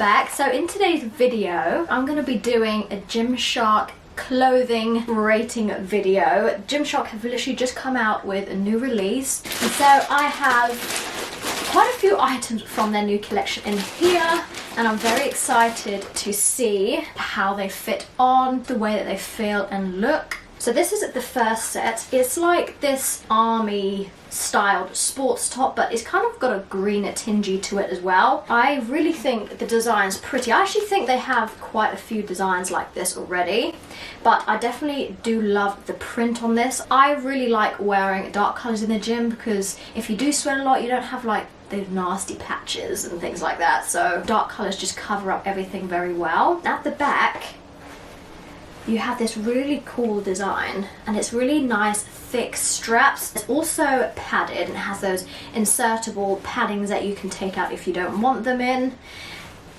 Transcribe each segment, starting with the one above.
back. So in today's video, I'm going to be doing a Gymshark clothing rating video. Gymshark have literally just come out with a new release. And so I have quite a few items from their new collection in here. And I'm very excited to see how they fit on, the way that they feel and look. So this is the first set. It's like this army styled sports top, but it's kind of got a greener tingy to it as well. I really think the design's pretty. I actually think they have quite a few designs like this already, but I definitely do love the print on this. I really like wearing dark colours in the gym because if you do sweat a lot, you don't have like those nasty patches and things like that. So dark colours just cover up everything very well. At the back, you have this really cool design and it's really nice thick straps. It's also padded and has those insertable paddings that you can take out if you don't want them in.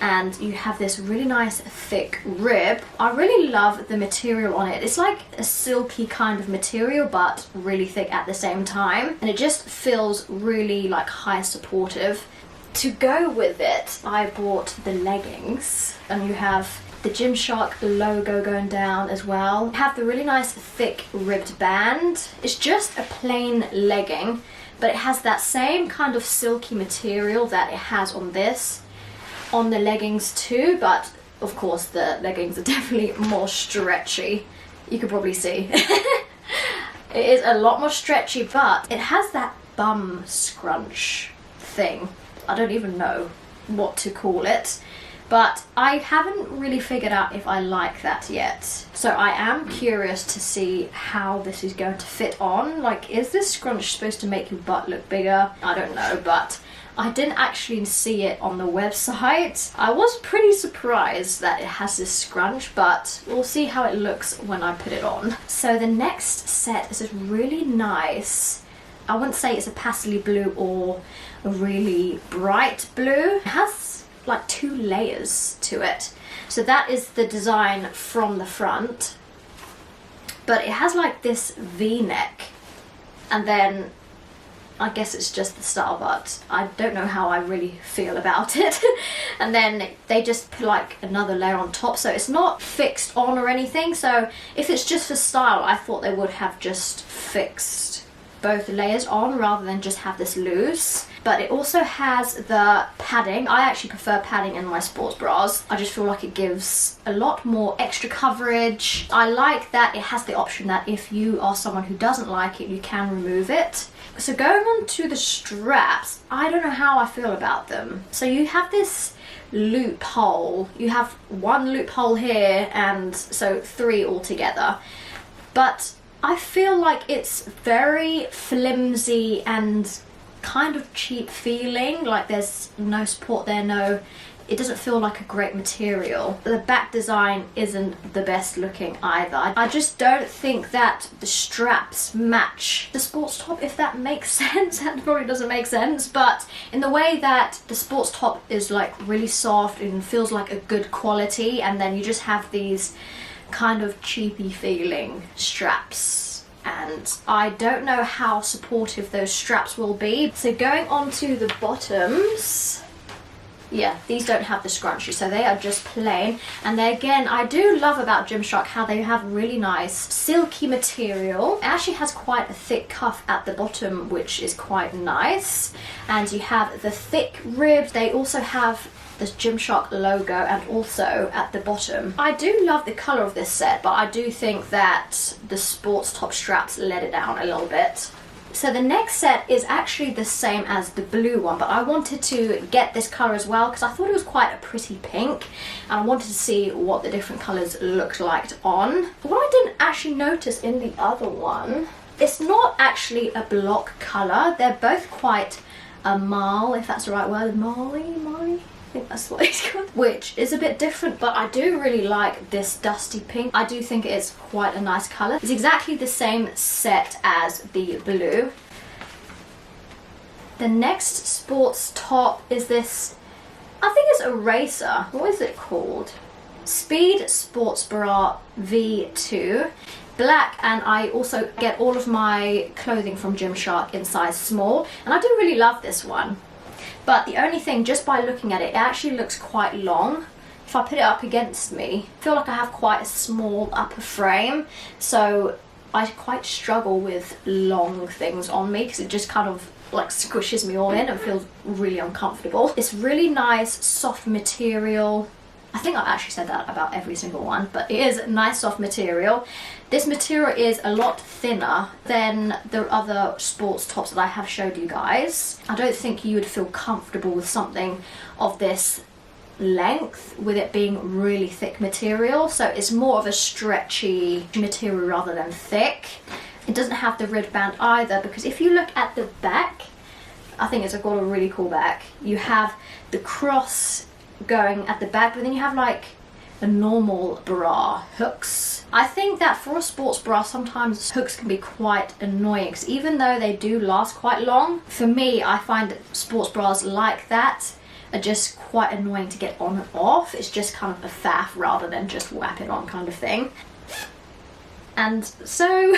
And you have this really nice thick rib. I really love the material on it. It's like a silky kind of material but really thick at the same time. And it just feels really like high supportive. To go with it, I bought the leggings and you have the Gymshark logo going down as well. You have the really nice thick ribbed band. It's just a plain legging, but it has that same kind of silky material that it has on this, on the leggings too, but of course the leggings are definitely more stretchy. You can probably see. It is a lot more stretchy, but it has that bum scrunch thing. I don't even know what to call it. But I haven't really figured out if I like that yet. So I am curious to see how this is going to fit on. Like, is this scrunch supposed to make your butt look bigger? I don't know, but I didn't actually see it on the website. I was pretty surprised that it has this scrunch, but we'll see how it looks when I put it on. So the next set is this really nice, I wouldn't say it's a pastely blue or a really bright blue. It has like 2 layers to it. So that is the design from the front, but it has like this V-neck, and then I guess it's just the style, but I don't know how I really feel about it. And then they just put like another layer on top, so it's not fixed on or anything. So if it's just for style, I thought they would have just fixed both layers on rather than just have this loose. But it also has the padding. I actually prefer padding in my sports bras. I just feel like it gives a lot more extra coverage. I like that it has the option that if you are someone who doesn't like it, you can remove it. So going on to the straps, I don't know how I feel about them. So you have this loophole. You have 1 loophole here, and so 3 altogether. But I feel like it's very flimsy and kind of cheap feeling, like there's no support there, it doesn't feel like a great material. The back design isn't the best looking either. I just don't think that the straps match the sports top, if that makes sense. That probably doesn't make sense, but in the way that the sports top is like really soft and feels like a good quality, and then you just have these kind of cheapy feeling straps. And I don't know how supportive those straps will be. So going on to the bottoms, yeah, these don't have the scrunchie, so they are just plain. And they, again, I do love about Gymshark how they have really nice silky material. It actually has quite a thick cuff at the bottom, which is quite nice. And you have the thick ribs. They also have the Gymshark logo and also at the bottom. I do love the colour of this set, but I do think that the sports top straps let it down a little bit. So the next set is actually the same as the blue one, but I wanted to get this colour as well because I thought it was quite a pretty pink, and I wanted to see what the different colours looked like on. What I didn't actually notice in the other one, it's not actually a block colour. They're both quite a marl, if that's the right word, marley? I think that's what it's called, which is a bit different, but I do really like this dusty pink. I do think it's quite a nice colour. It's exactly the same set as the blue. The next sports top is this, I think it's a racer. What is it called? Speed Sports Bra V2. Black, and I also get all of my clothing from Gymshark in size small, and I do really love this one. But the only thing, just by looking at it, it actually looks quite long. If I put it up against me, I feel like I have quite a small upper frame, so I quite struggle with long things on me because it just kind of like squishes me all in and feels really uncomfortable. It's really nice soft material. I think I've actually said that about every single one, but it is nice soft material. This material is a lot thinner than the other sports tops that I have showed you guys. I don't think you would feel comfortable with something of this length with it being really thick material, so it's more of a stretchy material rather than thick. It doesn't have the red band either, because if you look at the back, I think it's got a really cool back. You have the cross going at the back, but then you have like a normal bra hooks. I think that for a sports bra sometimes hooks can be quite annoying, because even though they do last quite long, for me I find that sports bras like that are just quite annoying to get on and off. It's just kind of a faff rather than just whap it on kind of thing. And so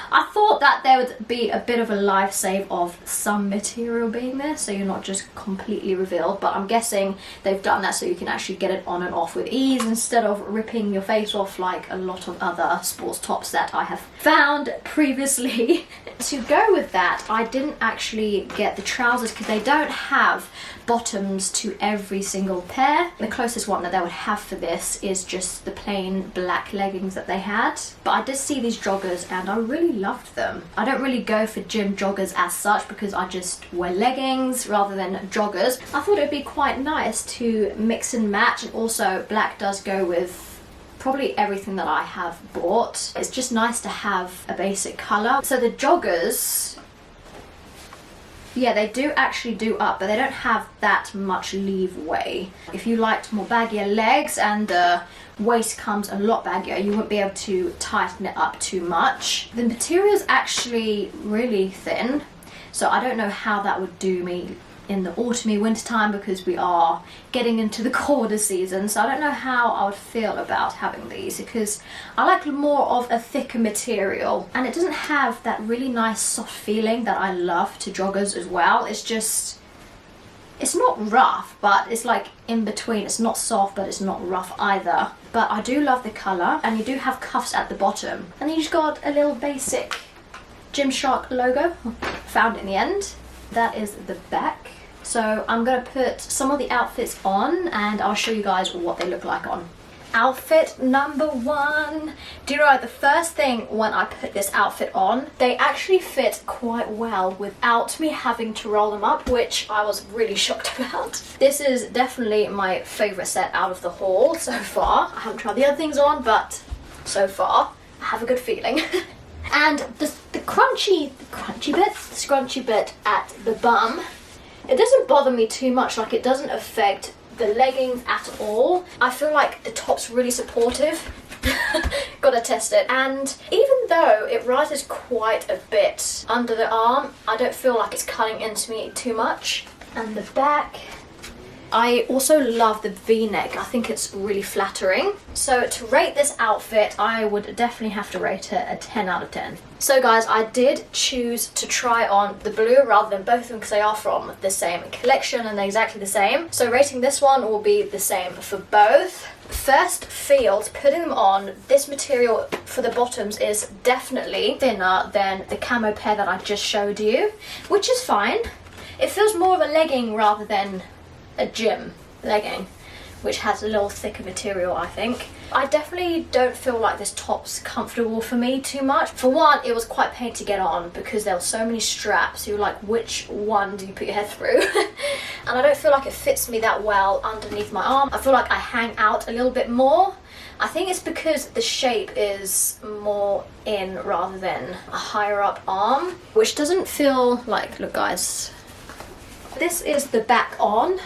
I thought that there would be a bit of a life save of some material being there, so you're not just completely revealed, but I'm guessing they've done that so you can actually get it on and off with ease instead of ripping your face off like a lot of other sports tops that I have found previously. To go with that, I didn't actually get the trousers because they don't have bottoms to every single pair. The closest one that they would have for this is just the plain black leggings that they had. But I did see these joggers and I really loved them. I don't really go for gym joggers as such because I just wear leggings rather than joggers. I thought it would be quite nice to mix and match, and also black does go with probably everything that I have bought. It's just nice to have a basic colour. So the joggers, yeah, they do actually do up, but they don't have that much leeway. If you liked more baggier legs and the waist comes a lot baggier, you won't be able to tighten it up too much. The material is actually really thin, so I don't know how that would do me in the autumny winter time, because we are getting into the colder season, so I don't know how I would feel about having these, because I like more of a thicker material and it doesn't have that really nice soft feeling that I love to joggers as well. It's just, it's not rough, but it's like in between. It's not soft, but it's not rough either. But I do love the colour, and you do have cuffs at the bottom, and then you just got a little basic GYMSHARK logo. Found it in the end. That is the back. So I'm going to put some of the outfits on and I'll show you guys what they look like on. Outfit number one. Do you know, the first thing when I put this outfit on, they actually fit quite well without me having to roll them up, which I was really shocked about. This is definitely my favourite set out of the haul so far. I haven't tried the other things on, but so far I have a good feeling. And the scrunchy bit at the bum, it doesn't bother me too much. Like, it doesn't affect the leggings at all. I feel like the top's really supportive. Gotta test it. And even though it rises quite a bit under the arm, I don't feel like it's cutting into me too much. And the back, I also love the V-neck. I think it's really flattering. So to rate this outfit, I would definitely have to rate it a 10 out of 10. So guys, I did choose to try on the blue rather than both of them because they are from the same collection and they're exactly the same. So rating this one will be the same for both. First feel to putting them on, this material for the bottoms is definitely thinner than the camo pair that I just showed you, which is fine. It feels more of a legging rather than a gym legging, which has a little thicker material, I think. I definitely don't feel like this top's comfortable for me too much. For one, it was quite pain to get on because there were so many straps. You were like, which one do you put your head through? And I don't feel like it fits me that well underneath my arm. I feel like I hang out a little bit more. I think it's because the shape is more in rather than a higher up arm, which doesn't feel like, look guys, this is the back on.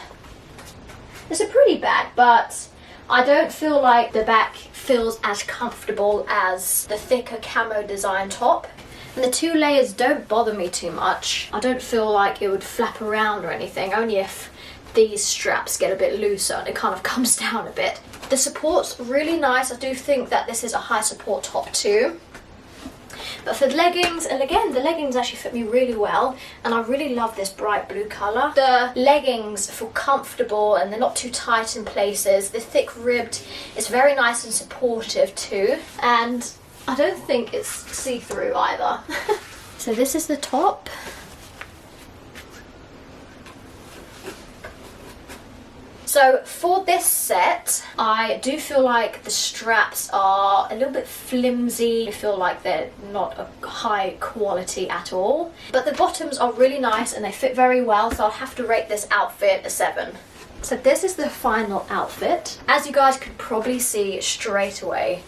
It's a pretty back, but I don't feel like the back feels as comfortable as the thicker camo design top. And the two layers don't bother me too much. I don't feel like it would flap around or anything, only if these straps get a bit looser and it kind of comes down a bit. The support's really nice. I do think that this is a high support top too. But for the leggings, and again, the leggings actually fit me really well, and I really love this bright blue colour. The leggings feel comfortable and they're not too tight in places. They're thick ribbed, it's very nice and supportive too, and I don't think it's see-through either. So this is the top. So for this set, I do feel like the straps are a little bit flimsy. I feel like they're not a high quality at all. But the bottoms are really nice and they fit very well, so I'll have to rate this outfit a 7. So this is the final outfit. As you guys could probably see straight away,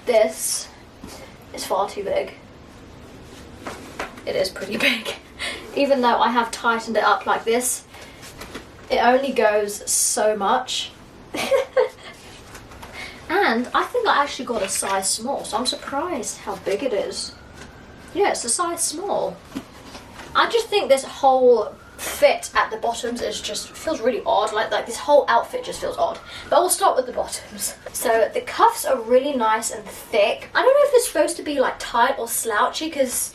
this is far too big. It is pretty big. Even though I have tightened it up like this, it only goes so much. And I think I actually got a size small, so I'm surprised how big it is. Yeah, it's a size small. I just think this whole fit at the bottoms is just feels really odd. Like this whole outfit just feels odd. But we'll start with the bottoms. So the cuffs are really nice and thick. I don't know if they're supposed to be like tight or slouchy, because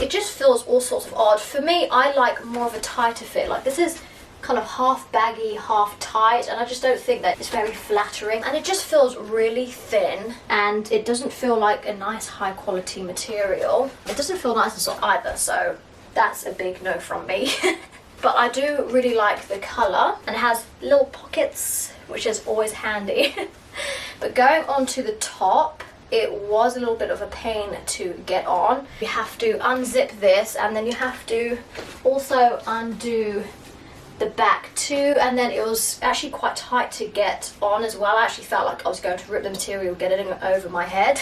it just feels all sorts of odd. For me, I like more of a tighter fit. Like this is kind of half baggy, half tight, and I just don't think that it's very flattering, and it just feels really thin, and it doesn't feel like a nice high quality material. It doesn't feel nice and soft either, so that's a big no from me. But I do really like the colour, and it has little pockets, which is always handy. But going on to the top, it was a little bit of a pain to get on. You have to unzip this, and then you have to also undo the back too, and then it was actually quite tight to get on as well. I actually felt like I was going to rip the material, get it over my head.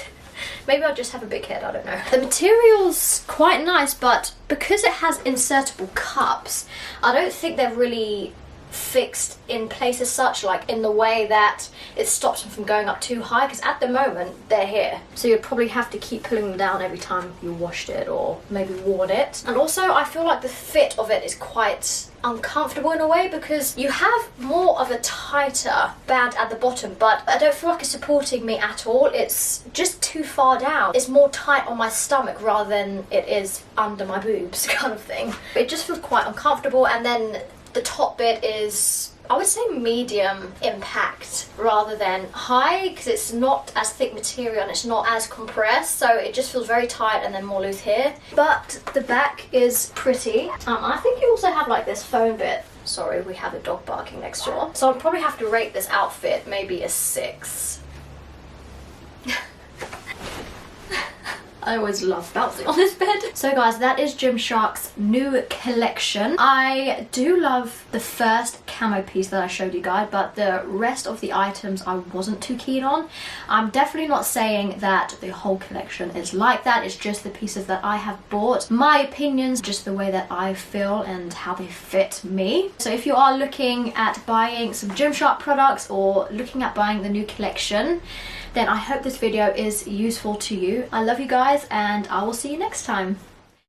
Maybe I just have a big head, I don't know. The material's quite nice, but because it has insertable cups, I don't think they're really fixed in place as such, like in the way that it stops them from going up too high, because at the moment they're here, so you'd probably have to keep pulling them down every time you washed it or maybe worn it. And also I feel like the fit of it is quite uncomfortable in a way, because you have more of a tighter band at the bottom, but I don't feel like it's supporting me at all. It's just too far down. It's more tight on my stomach rather than it is under my boobs kind of thing. It just feels quite uncomfortable. And then the top bit is, I would say, medium impact rather than high, because it's not as thick material and it's not as compressed, so it just feels very tight and then more loose here. But the back is pretty. I think you also have like this foam bit. Sorry, we have a dog barking next door. So I'll probably have to rate this outfit maybe a 6. I always love bouncing on this bed. So guys, that is GYMSHARK's new collection. I do love the first camo piece that I showed you guys, but the rest of the items I wasn't too keen on. I'm definitely not saying that the whole collection is like that. It's just the pieces that I have bought. My opinions, just the way that I feel and how they fit me. So if you are looking at buying some GYMSHARK products or looking at buying the new collection, then I hope this video is useful to you. I love you guys, and I will see you next time.